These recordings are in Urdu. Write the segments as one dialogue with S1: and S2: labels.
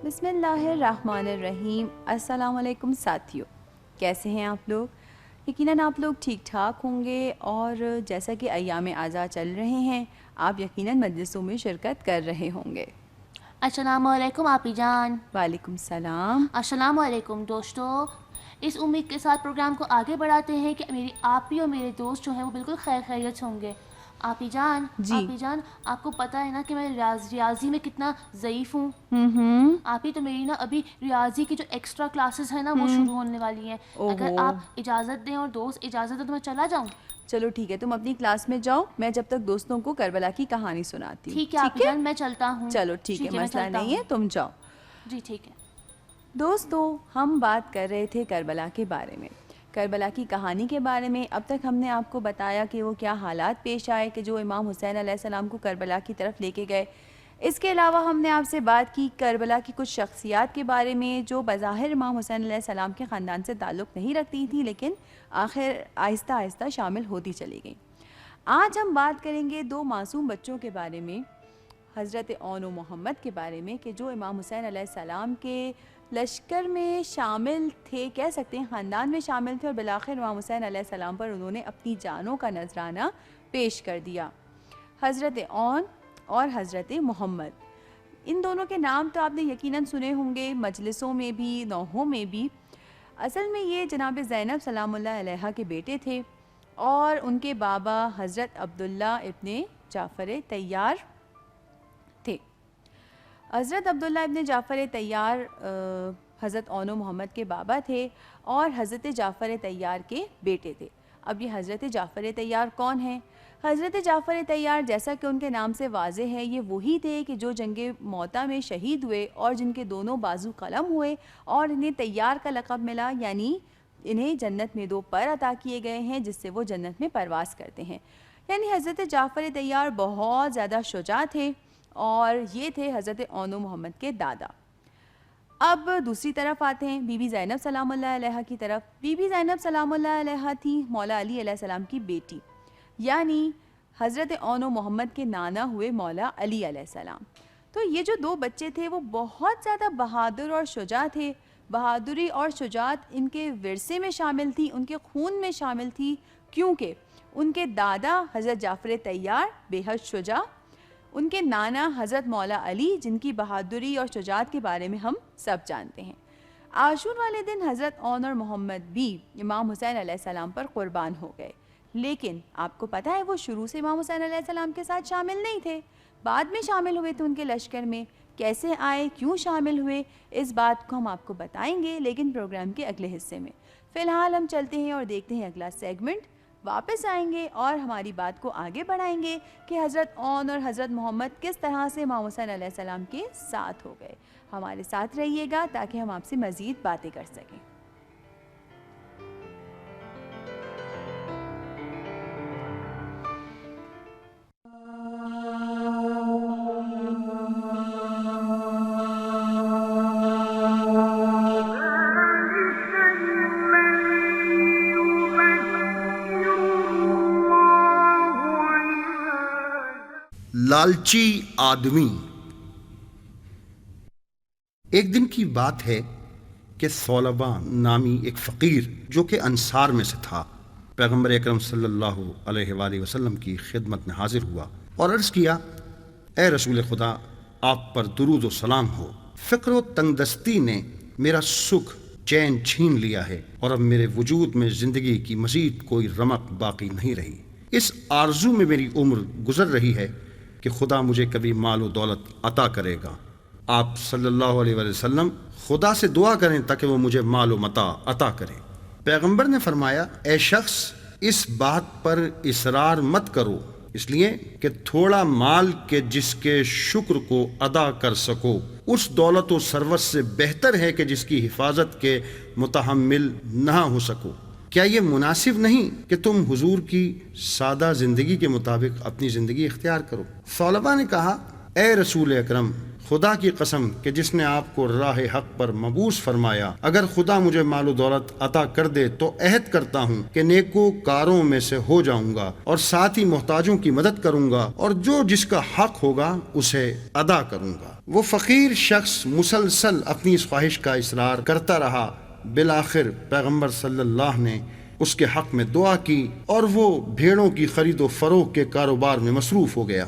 S1: بسم اللہ الرحمن الرحیم۔ السلام علیکم ساتھیو، کیسے ہیں آپ لوگ؟ یقیناً آپ لوگ ٹھیک ٹھاک ہوں گے، اور جیسا کہ ایام اعزا چل رہے ہیں آپ یقیناً مجلسوں میں شرکت کر رہے ہوں گے۔
S2: السلام علیکم آپی جان۔
S1: وعلیکم السلام۔
S2: السلام علیکم دوستو۔ اس امید کے ساتھ پروگرام کو آگے بڑھاتے ہیں کہ میری آپی اور میرے دوست جو ہیں وہ بالکل خیر خیریت ہوں گے۔ آپی جان
S1: جی
S2: آپی جان، آپ کو پتہ ہے نا کہ میں ریاضی میں کتنا ضعیف ہوں۔ آپی تو میری نا ابھی ریاضی کی جو ایکسٹرا کلاسز ہیں نا وہ شروع ہونے والی ہیں۔ اگر آپ اجازت دیں اور دوست اجازت دیں تو میں چلا جاؤں؟
S1: چلو ٹھیک ہے، تم اپنی کلاس میں جاؤ، میں جب تک دوستوں کو کربلا کی کہانی سناتی ہوں۔
S2: ٹھیک ہے آپی جان، میں چلتا ہوں۔
S1: چلو ٹھیک ہے، مسئلہ نہیں ہے، تم جاؤ۔
S2: جی ٹھیک ہے۔
S1: دوستو، ہم بات کر رہے تھے کربلا کے بارے میں، کربلا کی کہانی کے بارے میں۔ اب تک ہم نے آپ کو بتایا کہ وہ کیا حالات پیش آئے کہ جو امام حسین علیہ السلام کو کربلا کی طرف لے کے گئے۔ اس کے علاوہ ہم نے آپ سے بات کی کربلا کی کچھ شخصیات کے بارے میں جو بظاہر امام حسین علیہ السلام کے خاندان سے تعلق نہیں رکھتی تھیں، لیکن آخر آہستہ آہستہ شامل ہوتی چلی گئیں۔ آج ہم بات کریں گے دو معصوم بچوں کے بارے میں، حضرت اون و محمد کے بارے میں، کہ جو امام حسین علیہ السلام کے لشکر میں شامل تھے، کہہ سکتے ہیں خاندان میں شامل تھے، اور بالآخر امام حسین علیہ السلام پر انہوں نے اپنی جانوں کا نذرانہ پیش کر دیا۔ حضرت اون اور حضرت محمد، ان دونوں کے نام تو آپ نے یقیناً سنے ہوں گے، مجلسوں میں بھی نوحوں میں بھی۔ اصل میں یہ جناب زینب سلام اللہ علیہا کے بیٹے تھے، اور ان کے بابا حضرت عبداللہ ابن جعفر طیار تھے۔ حضرت عبداللہ ابن جعفر طیار حضرت اون و محمد کے بابا تھے اور حضرت جعفر طیار کے بیٹے تھے۔ اب یہ حضرت جعفر طیار کون ہیں؟ حضرت جعفر طیار، جیسا کہ ان کے نام سے واضح ہے، یہ وہی تھے کہ جو جنگ موتا میں شہید ہوئے اور جن کے دونوں بازو قلم ہوئے اور انہیں طیار کا لقب ملا، یعنی انہیں جنت میں 2 پر عطا کیے گئے ہیں جس سے وہ جنت میں پرواز کرتے ہیں۔ یعنی حضرت جعفر طیار بہت زیادہ شجاع تھے، اور یہ تھے حضرت اون و محمد کے دادا۔ اب دوسری طرف آتے ہیں بی بی زینب سلام اللہ علیہا کی طرف۔ بی بی زینب سلام اللہ علیہا تھی مولا علی علیہ السلام کی بیٹی، یعنی حضرت اون و محمد کے نانا ہوئے مولا علی علیہ السلام۔ تو یہ جو 2 بچے تھے وہ بہت زیادہ بہادر اور شجاع تھے۔ بہادری اور شجاعت ان کے ورثے میں شامل تھی، ان کے خون میں شامل تھی، کیونکہ ان کے دادا حضرت جعفر طیار بے حد شجاع، ان کے نانا حضرت مولا علی جن کی بہادری اور شجاعت کے بارے میں ہم سب جانتے ہیں۔ عاشور والے دن حضرت اون اور محمد بھی امام حسین علیہ السلام پر قربان ہو گئے، لیکن آپ کو پتہ ہے وہ شروع سے امام حسین علیہ السلام کے ساتھ شامل نہیں تھے، بعد میں شامل ہوئے تھے ان کے لشکر میں۔ کیسے آئے، کیوں شامل ہوئے، اس بات کو ہم آپ کو بتائیں گے، لیکن پروگرام کے اگلے حصے میں۔ فی الحال ہم چلتے ہیں اور دیکھتے ہیں اگلا سیگمنٹ، واپس آئیں گے اور ہماری بات کو آگے بڑھائیں گے کہ حضرت اون اور حضرت محمد کس طرح سے امام حسین علیہ السلام کے ساتھ ہو گئے۔ ہمارے ساتھ رہیے گا تاکہ ہم آپ سے مزید باتیں کر سکیں۔
S3: لالچی آدمی۔ ایک دن کی بات ہے کہ ثعلبہ نامی ایک فقیر جو کہ انصار میں سے تھا، پیغمبر اکرم صلی اللہ علیہ وآلہ وسلم کی خدمت میں حاضر ہوا اور عرض کیا، اے رسول خدا، آپ پر درود و سلام ہو۔ فقر و تنگ دستی نے میرا سکھ چین چھین لیا ہے اور اب میرے وجود میں زندگی کی مزید کوئی رمق باقی نہیں رہی۔ اس آرزو میں میری عمر گزر رہی ہے کہ خدا مجھے کبھی مال و دولت عطا کرے گا۔ آپ صلی اللہ علیہ وآلہ وسلم خدا سے دعا کریں تاکہ وہ مجھے مال و متاع عطا کرے۔ پیغمبر نے فرمایا، اے شخص، اس بات پر اصرار مت کرو، اس لیے کہ تھوڑا مال کے جس کے شکر کو ادا کر سکو اس دولت و ثروت سے بہتر ہے کہ جس کی حفاظت کے متحمل نہ ہو سکو۔ کیا یہ مناسب نہیں کہ تم حضور کی سادہ زندگی کے مطابق اپنی زندگی اختیار کرو؟ ثعلبہ نے کہا، اے رسول اکرم، خدا کی قسم کہ جس نے آپ کو راہ حق پر مبعوث فرمایا، اگر خدا مجھے مال و دولت عطا کر دے تو عہد کرتا ہوں کہ نیکوکاروں میں سے ہو جاؤں گا اور ساتھ ہی محتاجوں کی مدد کروں گا اور جو جس کا حق ہوگا اسے ادا کروں گا۔ وہ فقیر شخص مسلسل اپنی اس خواہش کا اصرار کرتا رہا، بالآخر پیغمبر صلی اللہ نے اس کے حق میں دعا کی اور وہ بھیڑوں کی خرید و فروخت کے کاروبار میں مصروف ہو گیا۔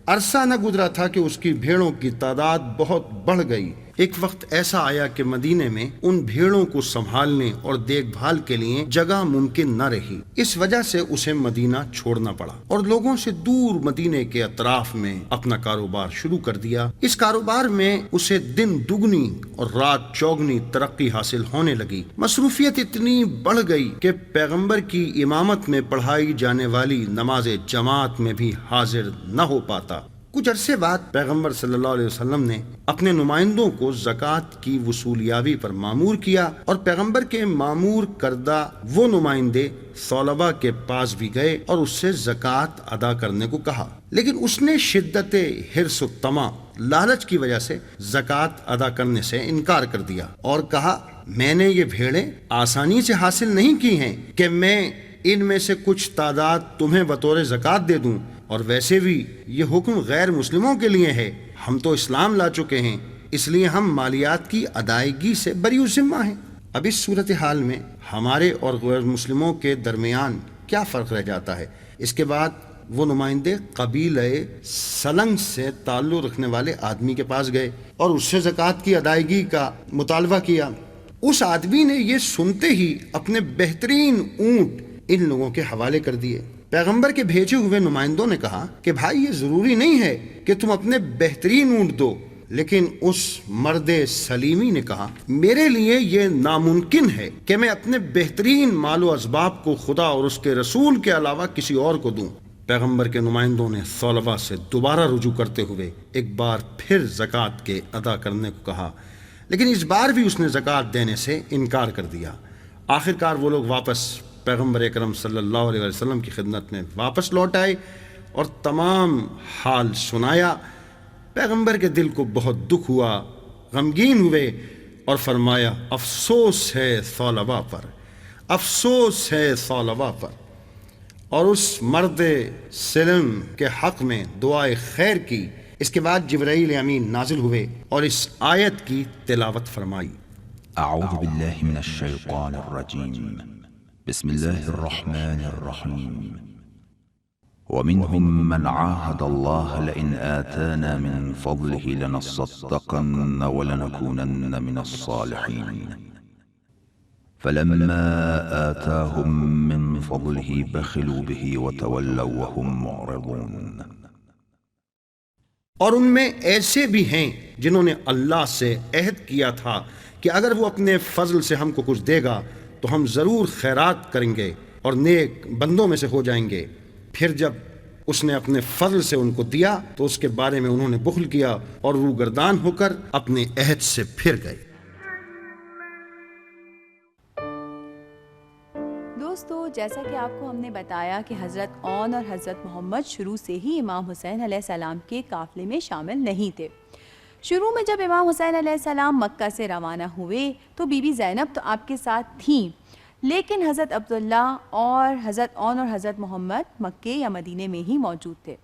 S3: عرصہ نہ گزرا تھا کہ اس کی بھیڑوں کی تعداد بہت بڑھ گئی۔ ایک وقت ایسا آیا کہ مدینے میں ان بھیڑوں کو سنبھالنے اور دیکھ بھال کے لیے جگہ ممکن نہ رہی، اس وجہ سے اسے مدینہ چھوڑنا پڑا اور لوگوں سے دور مدینے کے اطراف میں اپنا کاروبار شروع کر دیا۔ اس کاروبار میں اسے دن دگنی اور رات چوگنی ترقی حاصل ہونے لگی۔ مصروفیت اتنی بڑھ گئی کہ پیغمبر کی امامت میں پڑھائی جانے والی نماز جماعت میں بھی حاضر نہ ہو پاتا۔ کچھ عرصے بعد پیغمبر صلی اللہ علیہ وسلم نے اپنے نمائندوں کو زکوٰۃ کی وصولیابی پر مامور کیا اور پیغمبر کے مامور کردہ وہ نمائندے ثعلبہ کے پاس بھی گئے اور اس سے زکوٰۃ ادا کرنے کو کہا، لیکن اس نے شدت حرص و طمع، لالچ کی وجہ سے زکوٰۃ ادا کرنے سے انکار کر دیا اور کہا، میں نے یہ بھیڑیں آسانی سے حاصل نہیں کی ہیں کہ میں ان میں سے کچھ تعداد تمہیں بطور زکوٰۃ دے دوں، اور ویسے بھی یہ حکم غیر مسلموں کے لیے ہے، ہم تو اسلام لا چکے ہیں، اس لیے ہم مالیات کی ادائیگی سے بری الذمہ ہیں۔ اب اس صورتحال میں ہمارے اور غیر مسلموں کے درمیان کیا فرق رہ جاتا ہے؟ اس کے بعد وہ نمائندے قبیلہ سلنگ سے تعلق رکھنے والے آدمی کے پاس گئے اور اس سے زکوٰۃ کی ادائیگی کا مطالبہ کیا۔ اس آدمی نے یہ سنتے ہی اپنے بہترین اونٹ ان لوگوں کے حوالے کر دیے۔ پیغمبر کے بھیجے ہوئے نمائندوں نے کہا کہ بھائی یہ ضروری نہیں ہے کہ تم اپنے بہترین اونٹ دو، لیکن اس مرد سلیمی نے کہا، میرے لیے یہ ناممکن ہے کہ میں اپنے بہترین مال و اسباب کو خدا اور اس کے رسول کے علاوہ کسی اور کو دوں۔ پیغمبر کے نمائندوں نے ثعلبہ سے دوبارہ رجوع کرتے ہوئے ایک بار پھر زکوٰۃ کے ادا کرنے کو کہا، لیکن اس بار بھی اس نے زکوٰۃ دینے سے انکار کر دیا۔ آخرکار وہ لوگ واپس پیغمبر اکرم صلی اللہ علیہ وسلم کی خدمت میں واپس لوٹ آئے اور تمام حال سنایا۔ پیغمبر کے دل کو بہت دکھ ہوا، غمگین ہوئے اور فرمایا، افسوس ہے ثعلبہ پر، افسوس ہے ثعلبہ پر، اور اس مرد سلم کے حق میں دعائے خیر کی۔ اس کے بعد جبرائیل امین نازل ہوئے اور اس آیت کی تلاوت فرمائی۔
S4: اعوذ باللہ من الشیطان الرجیم، بسم اللہ الرحمن الرحیم۔ ومنهم من عاهد الله لئن آتانا من فضله لنصدقن ولنكونن من الصالحين فلما آتاهم من فضله بخلوا به وتولوا وهم معرضون۔
S3: اور ان میں ایسے بھی ہیں جنہوں نے اللہ سے عہد کیا تھا کہ اگر وہ اپنے فضل سے ہم کو کچھ دے گا تو ہم ضرور خیرات کریں گے اور نیک بندوں میں سے ہو جائیں گے، پھر جب اس نے اپنے فضل سے ان کو دیا تو اس کے بارے میں انہوں نے بخل کیا اور روگردان ہو کر اپنے عہد سے پھر گئے۔
S1: دوستو، جیسا کہ آپ کو ہم نے بتایا کہ حضرت اون اور حضرت محمد شروع سے ہی امام حسین علیہ السلام کے قافلے میں شامل نہیں تھے۔ شروع میں جب امام حسین علیہ السلام مکہ سے روانہ ہوئے تو بی بی زینب تو آپ کے ساتھ تھیں، لیکن حضرت عبداللہ اور حضرت اون اور حضرت محمد مکے یا مدینے میں ہی موجود تھے۔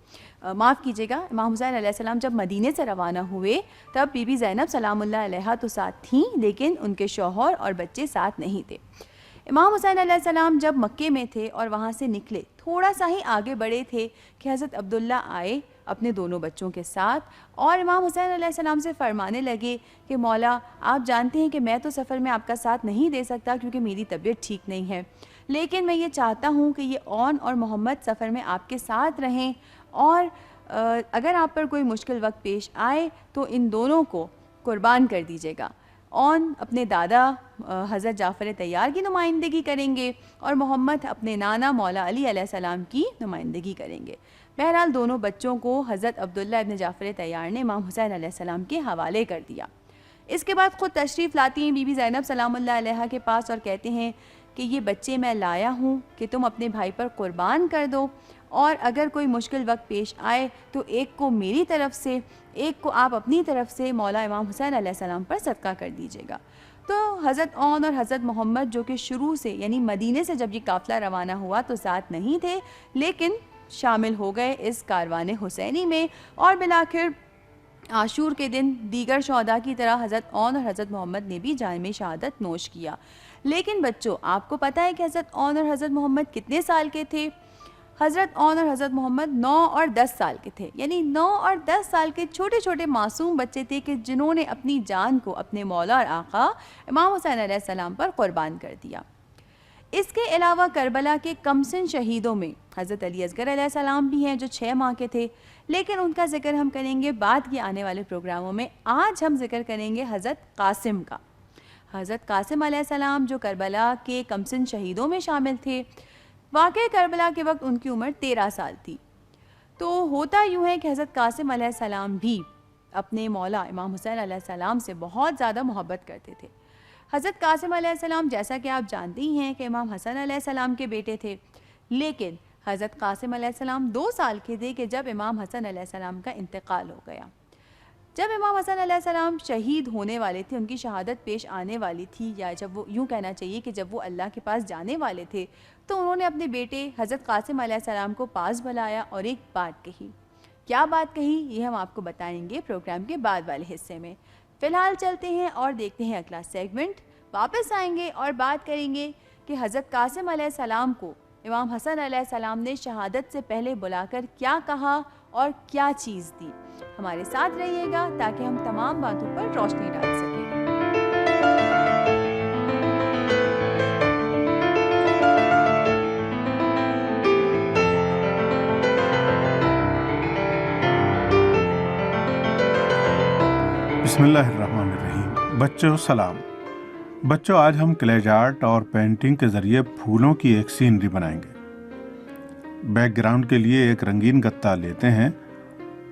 S1: معاف کیجیے گا، امام حسین علیہ السلام جب مدینے سے روانہ ہوئے تب بی بی زینب سلام اللہ علیہا تو ساتھ تھیں، لیکن ان کے شوہر اور بچے ساتھ نہیں تھے۔ امام حسین علیہ السلام جب مکے میں تھے اور وہاں سے نکلے، تھوڑا سا ہی آگے بڑھے تھے کہ حضرت عبداللہ آئے اپنے دونوں بچوں کے ساتھ اور امام حسین علیہ السلام سے فرمانے لگے کہ مولا، آپ جانتے ہیں کہ میں تو سفر میں آپ کا ساتھ نہیں دے سکتا کیونکہ میری طبیعت ٹھیک نہیں ہے، لیکن میں یہ چاہتا ہوں کہ یہ اون اور محمد سفر میں آپ کے ساتھ رہیں، اور اگر آپ پر کوئی مشکل وقت پیش آئے تو ان دونوں کو قربان کر دیجیے گا۔ اون اپنے دادا حضرت جعفر طیار کی نمائندگی کریں گے اور محمد اپنے نانا مولا علی علیہ السلام کی نمائندگی کریں گے۔ بہرحال دونوں بچوں کو حضرت عبداللہ ابن جعفر طیار نے امام حسین علیہ السلام کے حوالے کر دیا۔ اس کے بعد خود تشریف لاتی ہیں بی بی زینب سلام اللہ علیہا کے پاس اور کہتے ہیں کہ یہ بچے میں لایا ہوں کہ تم اپنے بھائی پر قربان کر دو، اور اگر کوئی مشکل وقت پیش آئے تو ایک کو میری طرف سے، ایک کو آپ اپنی طرف سے مولا امام حسین علیہ السلام پر صدقہ کر دیجیے گا۔ تو حضرت اون اور حضرت محمد جو کہ شروع سے یعنی مدینے سے جب یہ قافلہ روانہ ہوا تو ساتھ نہیں تھے، لیکن شامل ہو گئے اس کاروان حسینی میں، اور بالآخر عاشور کے دن دیگر شہداء کی طرح حضرت اون اور حضرت محمد نے بھی جام شہادت نوش کیا۔ لیکن بچوں، آپ کو پتہ ہے کہ حضرت اون اور حضرت محمد کتنے سال کے تھے؟ حضرت اون اور حضرت محمد 9 اور 10 سال کے تھے، یعنی 9 اور 10 سال کے چھوٹے چھوٹے معصوم بچے تھے کہ جنہوں نے اپنی جان کو اپنے مولا اور آقا امام حسین علیہ السلام پر قربان کر دیا۔ اس کے علاوہ کربلا کے کمسن شہیدوں میں حضرت علی اصغر علیہ السلام بھی ہیں جو 6 ماہ کے تھے، لیکن ان کا ذکر ہم کریں گے بعد کے آنے والے پروگراموں میں۔ آج ہم ذکر کریں گے حضرت قاسم کا۔ حضرت قاسم علیہ السلام جو کربلا کے کمسن شہیدوں میں شامل تھے، واقع کربلا کے وقت ان کی عمر 13 سال تھی۔ تو ہوتا یوں ہے کہ حضرت قاسم علیہ السلام بھی اپنے مولا امام حسین علیہ السلام سے بہت زیادہ محبت کرتے تھے۔ حضرت قاسم علیہ السلام جیسا کہ آپ جانتے ہی ہیں کہ امام حسن علیہ السلام کے بیٹے تھے، لیکن حضرت قاسم علیہ السلام 2 سال کے تھے کہ جب امام حسن علیہ السلام کا انتقال ہو گیا۔ جب امام حسن علیہ السلام شہید ہونے والے تھے، ان کی شہادت پیش آنے والی تھی، یا جب وہ یوں کہنا چاہیے کہ جب وہ اللہ کے پاس جانے والے تھے، تو انہوں نے اپنے بیٹے حضرت قاسم علیہ السلام کو پاس بلایا اور ایک بات کہی۔ کیا بات کہی، یہ ہم آپ کو بتائیں گے پروگرام کے بعد والے حصے میں۔ فی الحال چلتے ہیں اور دیکھتے ہیں اگلا سیگمنٹ، واپس آئیں گے اور بات کریں گے کہ حضرت قاسم علیہ السلام کو امام حسن علیہ السلام نے شہادت سے پہلے بلا کر کیا کہا اور کیا چیز دی۔ ہمارے ساتھ رہیے گا تاکہ ہم تمام باتوں پر روشنی ڈال سکیں۔
S5: بسم اللہ الرحمن الرحیم۔ بچوں سلام۔ بچوں، آج ہم کلیج آرٹ اور پینٹنگ کے ذریعے پھولوں کی ایک سینری بنائیں گے۔ بیک گراؤنڈ کے لیے ایک رنگین گتا لیتے ہیں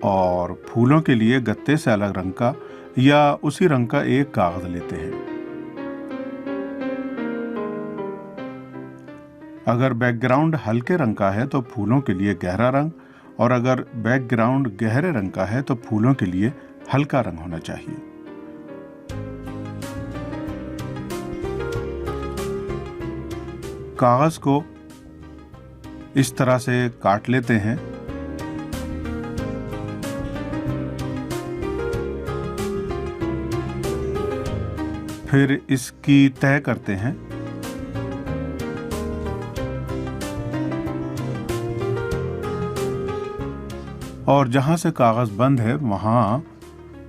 S5: اور پھولوں کے لیے گتے سے الگ رنگ کا یا اسی رنگ کا ایک کاغذ لیتے ہیں۔ اگر بیک گراؤنڈ ہلکے رنگ کا ہے تو پھولوں کے لیے گہرا رنگ، اور اگر بیک گراؤنڈ گہرے رنگ کا ہے تو پھولوں کے لیے ہلکا رنگ ہونا چاہیے۔ کاغذ کو اس طرح سے کاٹ لیتے ہیں۔ پھر اس کی تہہ کرتے ہیں۔ اور جہاں سے کاغذ بند ہے وہاں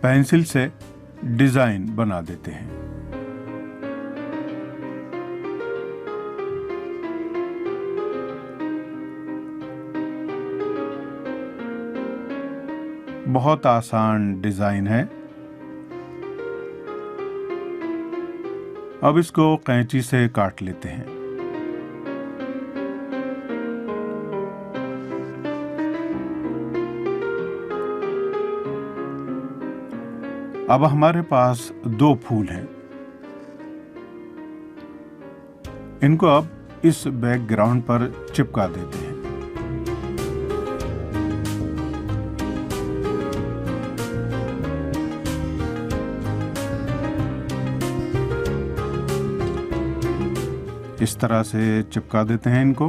S5: پینسل سے ڈیزائن بنا دیتے ہیں۔ بہت آسان ڈیزائن ہے۔ اب اس کو قینچی سے کاٹ لیتے ہیں۔ اب ہمارے پاس 2 پھول ہیں۔ ان کو اب اس بیک گراؤنڈ پر چپکا دیتے ہیں۔ اس طرح سے چپکا دیتے ہیں ان کو۔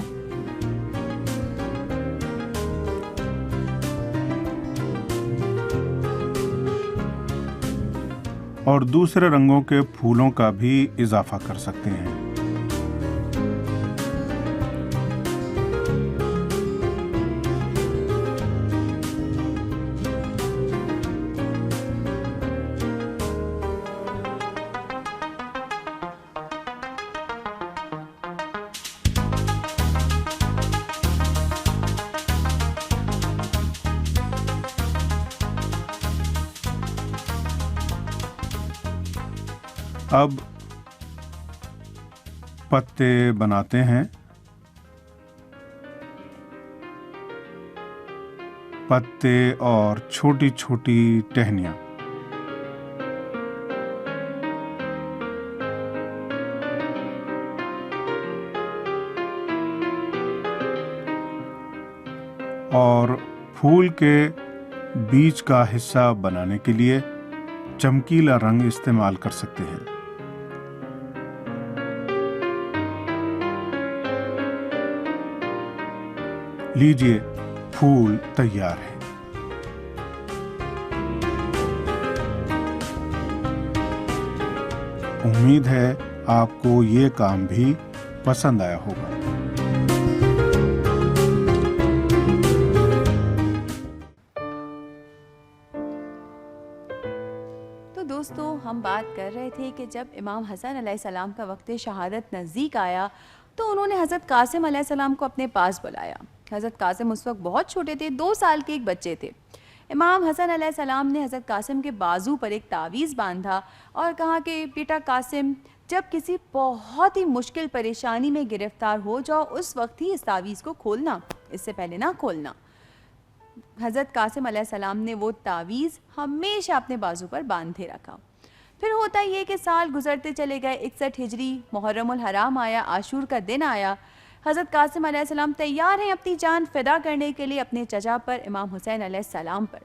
S5: اور دوسرے رنگوں کے پھولوں کا بھی اضافہ کر سکتے ہیں۔ اب پتے بناتے ہیں۔ پتے اور چھوٹی چھوٹی ٹہنیاں۔ پھول کے بیج کا حصہ بنانے کے لیے چمکیلا رنگ استعمال کر سکتے ہیں۔ لیجئے، پھول تیار ہے۔ امید ہے آپ کو یہ کام بھی پسند آیا ہوگا۔
S1: تو دوستو، ہم بات کر رہے تھے کہ جب امام حسن علیہ السلام کا وقت شہادت نزدیک آیا تو انہوں نے حضرت قاسم علیہ السلام کو اپنے پاس بلایا۔ حضرت قاسم اس وقت بہت چھوٹے تھے، 2 سال کے ایک بچے تھے۔ امام حسن علیہ السلام نے حضرت قاسم کے بازو پر ایک تعویذ باندھا اور کہا کہ بیٹا قاسم، جب کسی بہت ہی مشکل پریشانی میں گرفتار ہو جاؤ اس وقت ہی اس تعویذ کو کھولنا، اس سے پہلے نہ کھولنا۔ حضرت قاسم علیہ السلام نے وہ تعویذ ہمیشہ اپنے بازو پر باندھے رکھا۔ پھر ہوتا یہ کہ سال گزرتے چلے گئے، 61 ہجری محرم الحرام آیا، عاشور کا دن آیا۔ حضرت قاسم علیہ السلام تیار ہیں اپنی جان فدا کرنے کے لیے اپنے چچا پر، امام حسین علیہ السلام پر،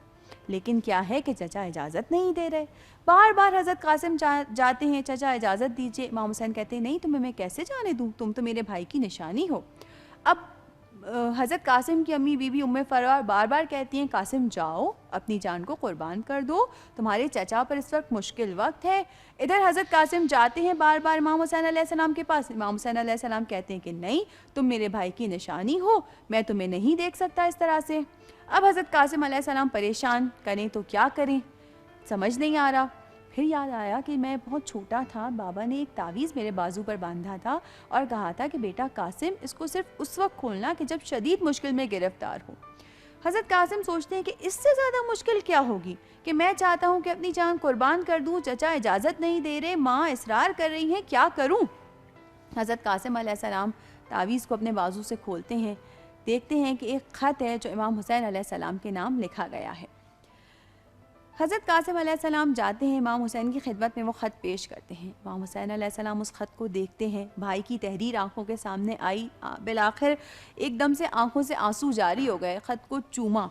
S1: لیکن کیا ہے کہ چچا اجازت نہیں دے رہے۔ بار بار حضرت قاسم جاتے ہیں، چچا اجازت دیجئے۔ امام حسین کہتے ہیں نہیں، تمہیں میں کیسے جانے دوں، تم تو میرے بھائی کی نشانی ہو۔ اب حضرت قاسم کی امی بی بی ام فروار بار بار کہتی ہیں قاسم جاؤ، اپنی جان کو قربان کر دو، تمہارے چچا پر اس وقت مشکل وقت ہے۔ ادھر حضرت قاسم جاتے ہیں بار بار امام حسین علیہ السلام کے پاس۔ امام حسین علیہ السلام کہتے ہیں کہ نہیں، تم میرے بھائی کی نشانی ہو، میں تمہیں نہیں دیکھ سکتا اس طرح سے۔ اب حضرت قاسم علیہ السلام پریشان، کریں تو کیا کریں، سمجھ نہیں آ رہا۔ پھر یاد آیا کہ میں بہت چھوٹا تھا، بابا نے ایک تعویذ میرے بازو پر باندھا تھا اور کہا تھا کہ بیٹا قاسم، اس کو صرف اس وقت کھولنا کہ جب شدید مشکل میں گرفتار ہو۔ حضرت قاسم سوچتے ہیں کہ اس سے زیادہ مشکل کیا ہوگی کہ میں چاہتا ہوں کہ اپنی جان قربان کر دوں، چچا اجازت نہیں دے رہے، ماں اصرار کر رہی ہیں، کیا کروں۔ حضرت قاسم علیہ السلام تعویذ کو اپنے بازو سے کھولتے ہیں، دیکھتے ہیں کہ ایک خط ہے جو امام حسین علیہ السلام کے نام لکھا گیا ہے۔ حضرت قاسم علیہ السلام جاتے ہیں، امام حسین کی خدمت میں وہ خط پیش کرتے ہیں۔ امام حسین علیہ السلام اس خط کو دیکھتے ہیں، بھائی کی تحریر آنکھوں کے سامنے آئی، بالآخر ایک دم سے آنکھوں سے آنسو جاری ہو گئے، خط کو چوما،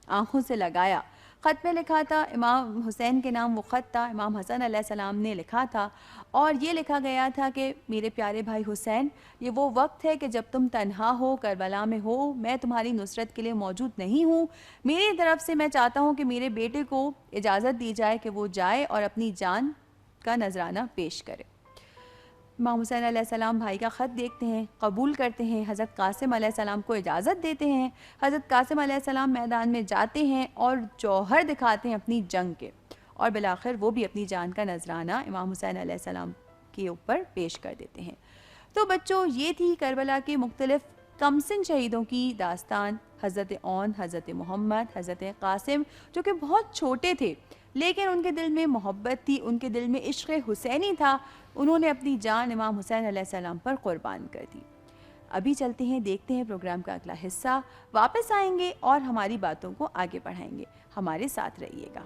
S1: آنکھوں سے لگایا۔ خط میں لکھا تھا، امام حسین کے نام وہ خط تھا، امام حسن علیہ السلام نے لکھا تھا، اور یہ لکھا گیا تھا کہ میرے پیارے بھائی حسین، یہ وہ وقت ہے کہ جب تم تنہا ہو، کربلا میں ہو، میں تمہاری نصرت کے لیے موجود نہیں ہوں۔ میری طرف سے میں چاہتا ہوں کہ میرے بیٹے کو اجازت دی جائے کہ وہ جائے اور اپنی جان کا نذرانہ پیش کرے۔ امام حسین علیہ السلام بھائی کا خط دیکھتے ہیں، قبول کرتے ہیں، حضرت قاسم علیہ السلام کو اجازت دیتے ہیں۔ حضرت قاسم علیہ السلام میدان میں جاتے ہیں اور جوہر دکھاتے ہیں اپنی جنگ کے، اور بالآخر وہ بھی اپنی جان کا نذرانہ امام حسین علیہ السلام کے اوپر پیش کر دیتے ہیں۔ تو بچوں، یہ تھی کربلا کے مختلف کمسن شہیدوں کی داستان، حضرت اون، حضرت محمد، حضرت قاسم، جو کہ بہت چھوٹے تھے لیکن ان کے دل میں محبت تھی، ان کے دل میں عشق حسینی تھا، انہوں نے اپنی جان امام حسین علیہ السلام پر قربان کر دی۔ ابھی چلتے ہیں، دیکھتے ہیں پروگرام کا اگلا حصہ، واپس آئیں گے اور ہماری باتوں کو آگے بڑھائیں گے، ہمارے ساتھ رہیے گا۔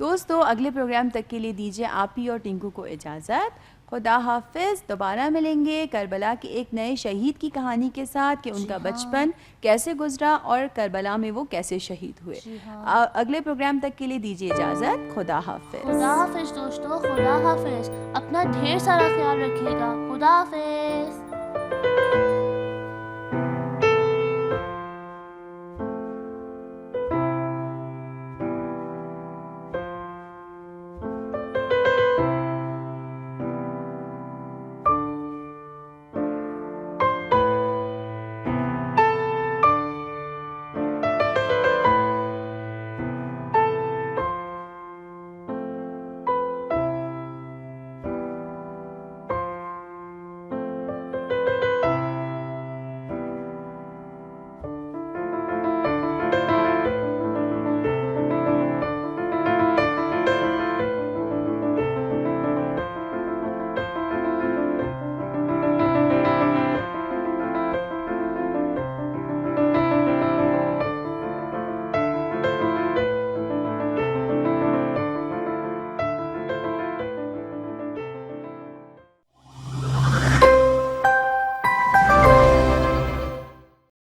S1: دوستو اگلے پروگرام تک کے لیے دیجیے آپ ہی اور ٹنکو کو اجازت. خدا حافظ. دوبارہ ملیں گے کربلا کے ایک نئے شہید کی کہانی کے ساتھ کہ ان کا بچپن کیسے گزرا اور کربلا میں وہ کیسے شہید ہوئے. اگلے پروگرام تک کے لیے دیجیے اجازت. خدا حافظ.
S2: خدا حافظ دوستو, خدا حافظ. اپنا ڈھیر سارا خیال رکھیے گا. خدا حافظ.